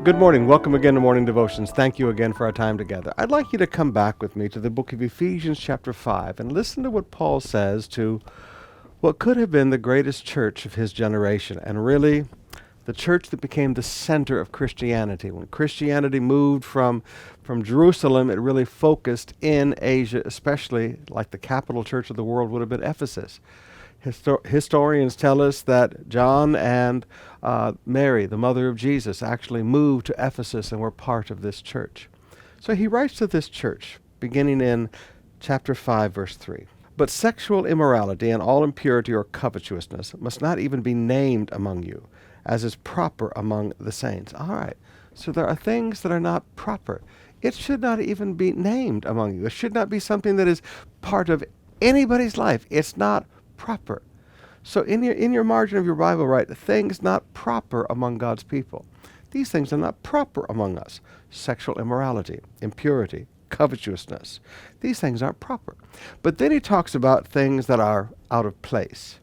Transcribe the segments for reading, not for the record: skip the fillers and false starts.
Good morning. Welcome again to Morning Devotions. Thank you again for our time together. I'd like you to come back with me to the book of Ephesians chapter 5 and listen to what Paul says to what could have been the greatest church of his generation, and really the church that became the center of Christianity. When Christianity moved from Jerusalem, it really focused in Asia, especially like the capital church of the world would have been Ephesus. Historians tell us that John and Mary, the mother of Jesus, actually moved to Ephesus and were part of this church. So he writes to this church, beginning in chapter 5, verse 3. But sexual immorality and all impurity or covetousness must not even be named among you, as is proper among the saints. All right, so there are things that are not proper. It should not even be named among you. It should not be something that is part of anybody's life. It's not proper. So in your margin of your Bible, write things not proper among God's people. These things are not proper among us. Sexual immorality, impurity, covetousness. These things aren't proper. But then he talks about things that are out of place.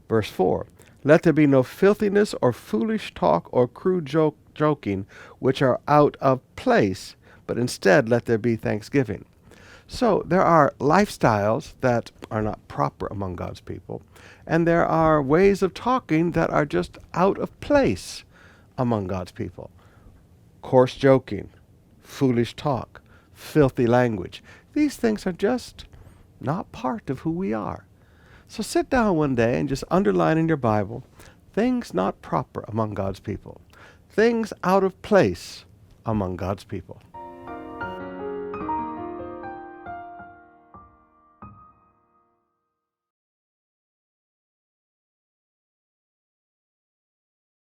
Verse 4, let there be no filthiness or foolish talk or crude joking, which are out of place, but instead let there be thanksgiving. So there are lifestyles that are not proper among God's people, and there are ways of talking that are just out of place among God's people. Coarse joking, foolish talk, filthy language. These things are just not part of who we are. So sit down one day and just underline in your Bible, things not proper among God's people, things out of place among God's people.